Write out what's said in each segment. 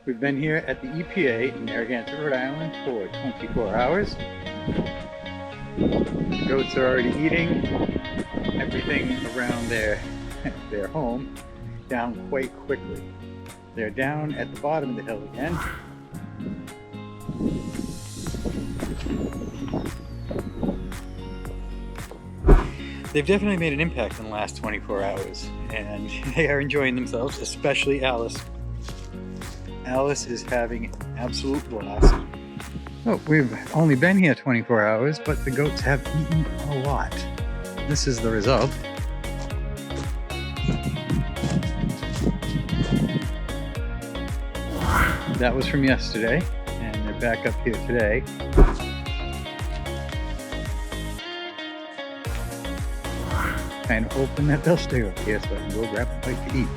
We've been here at the EPA in Narragansett, Rhode Island for 24 hours. The goats are already eating everything around their home down quite quickly. They're down at the bottom of the hill again. They've definitely made an impact in the last 24 hours, and they are enjoying themselves, especially Alice. Alice is having an absolute blast. Oh, we've only been here 24 hours, but the goats have eaten a lot. This is the result. That was from yesterday, and they're back up here today. Kind of hoping that they'll stay up here so I can go grab a bite to eat.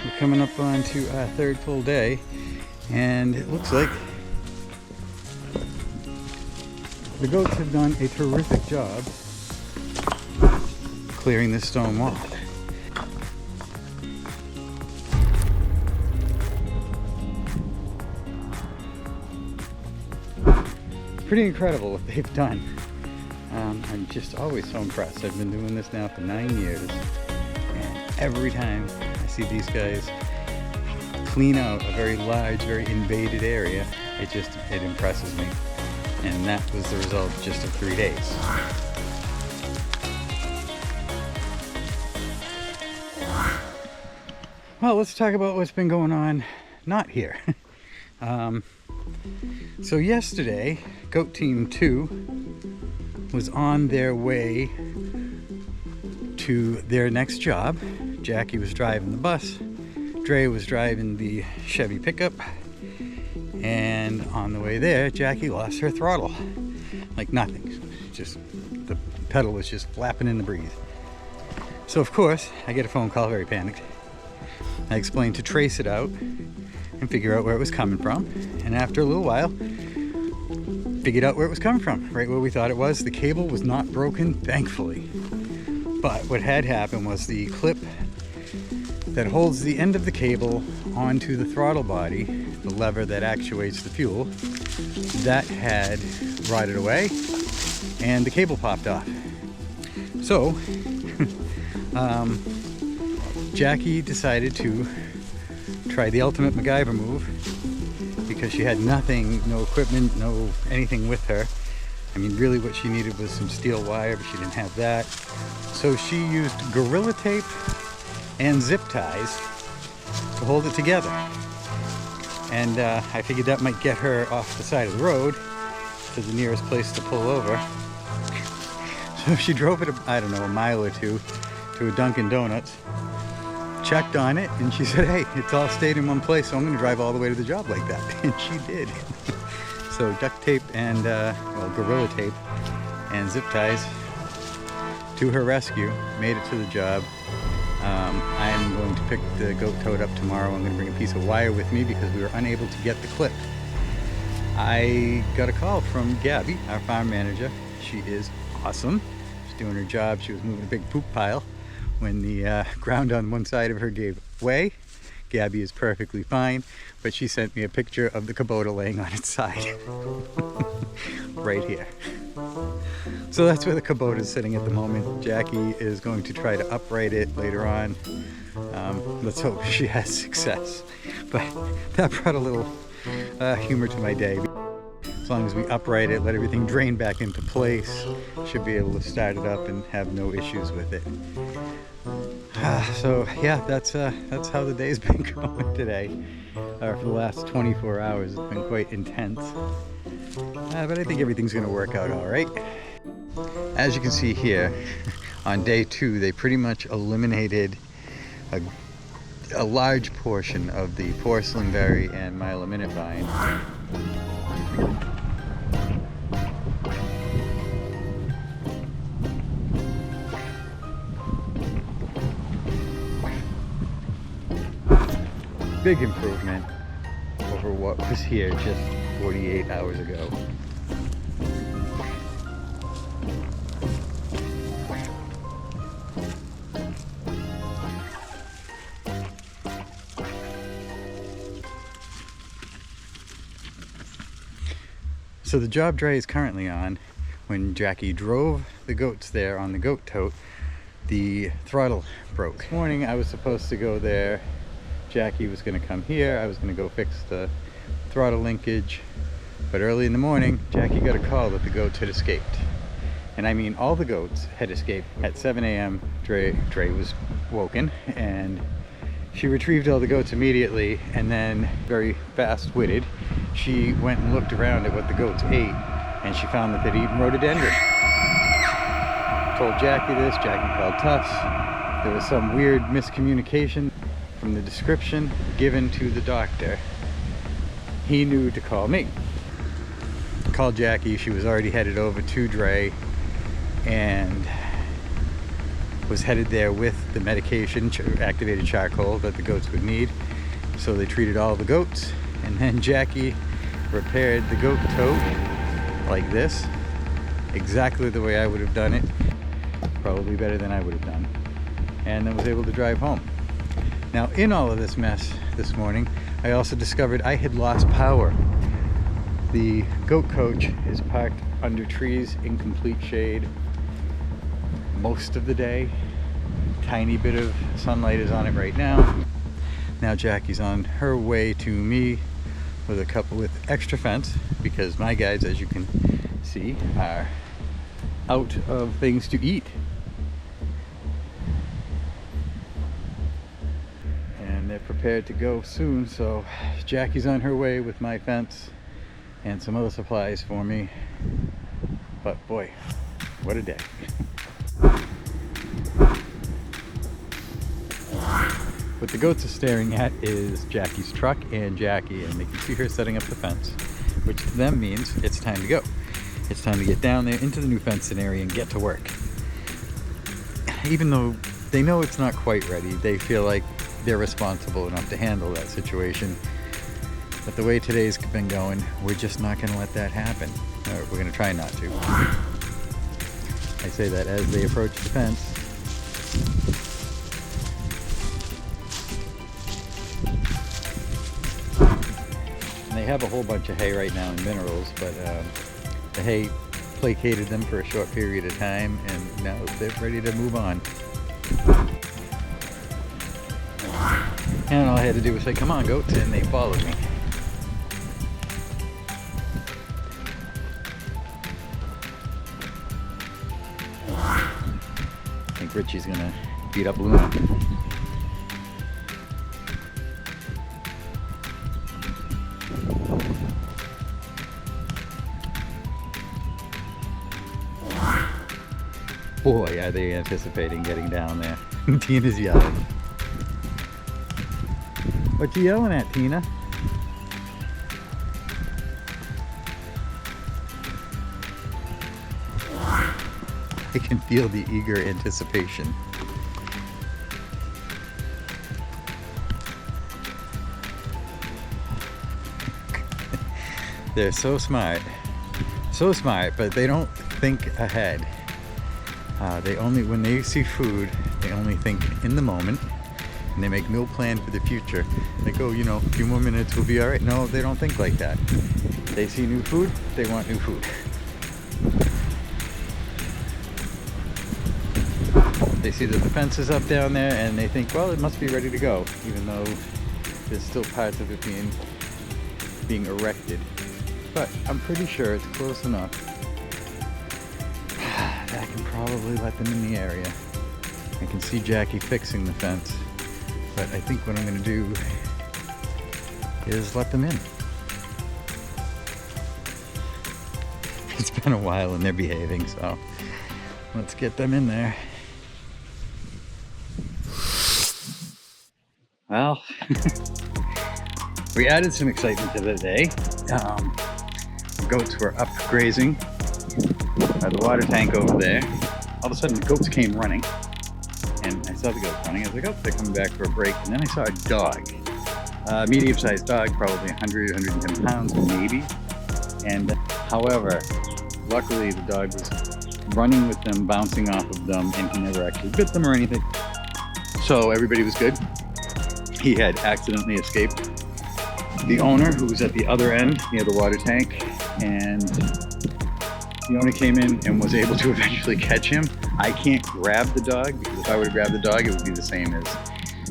We're coming up on to our third full day, and it looks like the goats have done a terrific job clearing this stone wall. Pretty incredible what they've done. I'm just always so impressed. I've been doing this now for 9 years, and every time I see these guys clean out a very large, very invaded area, it impresses me. And that was the result just of 3 days. Well, let's talk about what's been going on not here. So yesterday, Goat Team 2 was on their way to their next job. Jackie was driving the bus, Dre was driving the Chevy pickup, and on the way there, Jackie lost her throttle. Like nothing, just the pedal was just flapping in the breeze. So of course, I get a phone call, very panicked. I explained to trace it out and figure out where it was coming from, and after a little while, figured out where it was coming from, right where we thought it was. The cable was not broken, thankfully. But what had happened was the clip that holds the end of the cable onto the throttle body, the lever that actuates the fuel, that had rotted away and the cable popped off. So, Jackie decided to try the ultimate MacGyver move, because she had nothing, no equipment, no anything with her. I mean, really what she needed was some steel wire, but she didn't have that. So she used Gorilla Tape and zip ties to hold it together. And I figured that might get her off the side of the road to the nearest place to pull over. So she drove it, I don't know, a mile or two to a Dunkin' Donuts, checked on it, and she said, hey, it's all stayed in one place, so I'm going to drive all the way to the job like that. And she did. So duct tape and, Gorilla Tape and zip ties to her rescue, made it to the job. I am going to pick the goat Tote up tomorrow. I'm going to bring a piece of wire with me because we were unable to get the clip. I got a call from Gabby, our farm manager. She is awesome. She's doing her job. She was moving a big poop pile when the ground on one side of her gave way. Gabby is perfectly fine, but she sent me a picture of the Kubota laying on its side. Right here. So that's where the Kubota is sitting at the moment. Jackie is going to try to upright it later on. Let's hope she has success. But that brought a little humor to my day. As long as we upright it, let everything drain back into place, should be able to start it up and have no issues with it. So yeah, that's how the day's been going today. For the last 24 hours, it's been quite intense. But I think everything's going to work out all right. As you can see here, on day 2, they pretty much eliminated a large portion of the porcelain berry and mile a minute vine. Big improvement over what was here just 48 hours ago. So the job Dre is currently on, when Jackie drove the goats there on the goat tote, the throttle broke. This morning I was supposed to go there. Jackie was going to come here. I was going to go fix the throttle linkage. But early in the morning, Jackie got a call that the goats had escaped. And I mean, all the goats had escaped. At 7 a.m., Dre was woken, and she retrieved all the goats immediately, and then, very fast-witted, she went and looked around at what the goats ate, and she found that they'd eaten rhododendron. Told Jackie this, Jackie called Tufts. There was some weird miscommunication from the description given to the doctor. He knew to call me. Called Jackie, she was already headed over to Dre, and was headed there with the medication, activated charcoal, that the goats would need. So they treated all the goats, and then Jackie repaired the goat tote like this, exactly the way I would have done it, probably better than I would have done, and then was able to drive home. Now, in all of this mess this morning, I also discovered I had lost power. The goat coach is parked under trees in complete shade most of the day. Tiny bit of sunlight is on it right now. Now Jackie's on her way to me with extra fence, because my guides, as you can see, are out of things to eat. And they're prepared to go soon, so Jackie's on her way with my fence and some other supplies for me. But boy, what a day. What the goats are staring at is Jackie's truck and Jackie, and they can see her setting up the fence, which to them means it's time to go. It's time to get down there into the new fencing area and get to work. Even though they know it's not quite ready, they feel like they're responsible enough to handle that situation. But the way today's been going, we're just not going to let that happen. Or we're going to try not to. I say that as they approach the fence. And they have a whole bunch of hay right now and minerals, but the hay placated them for a short period of time, and now they're ready to move on. And all I had to do was say, "Come on, goats," and they followed me. I think Richie's gonna beat up Luna. Boy, are they anticipating getting down there. Tina's yelling. What you yelling at, Tina? I can feel the eager anticipation. They're so smart, but they don't think ahead. When they see food, they only think in the moment, and they make no plan for the future. They go, you know, a few more minutes, we'll be all right. No, they don't think like that. They see new food, they want new food. They see that the fence is up down there, and they think, well, it must be ready to go, even though there's still parts of it being erected. But I'm pretty sure it's close enough that I can probably let them in the area. I can see Jackie fixing the fence, but I think what I'm going to do is let them in. It's been a while and they're behaving, so let's get them in there. Well, we added some excitement to the day. The goats were up grazing by the water tank over there. All of a sudden the goats came running, and I saw the goats running. I was like, oh, they're coming back for a break. And then I saw a dog, a medium-sized dog, probably 100, 110 pounds maybe. And however, luckily the dog was running with them, bouncing off of them, and he never actually bit them or anything. So everybody was good. He had accidentally escaped. The owner, who was at the other end near the water tank, and the owner came in and was able to eventually catch him. I can't grab the dog, because if I were to grab the dog, it would be the same as,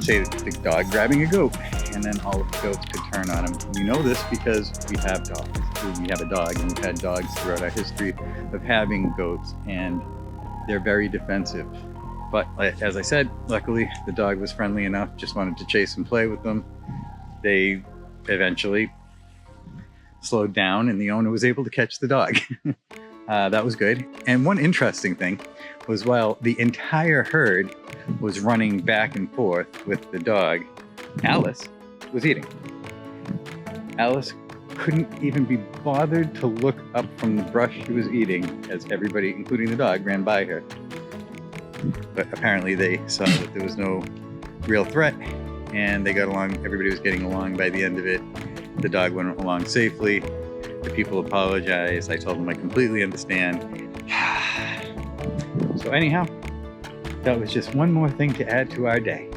say, the dog grabbing a goat, and then all of the goats could turn on him. We know this because we have dogs. We have a dog, and we've had dogs throughout our history of having goats, and they're very defensive. But as I said, luckily the dog was friendly enough, just wanted to chase and play with them. They eventually slowed down and the owner was able to catch the dog. That was good. And one interesting thing was, while the entire herd was running back and forth with the dog, Alice was eating. Alice couldn't even be bothered to look up from the brush she was eating as everybody, including the dog, ran by her. But apparently they saw that there was no real threat and they got along. Everybody was getting along by the end of it. The dog went along safely. The people apologized. I told them I completely understand. So anyhow, that was just one more thing to add to our day.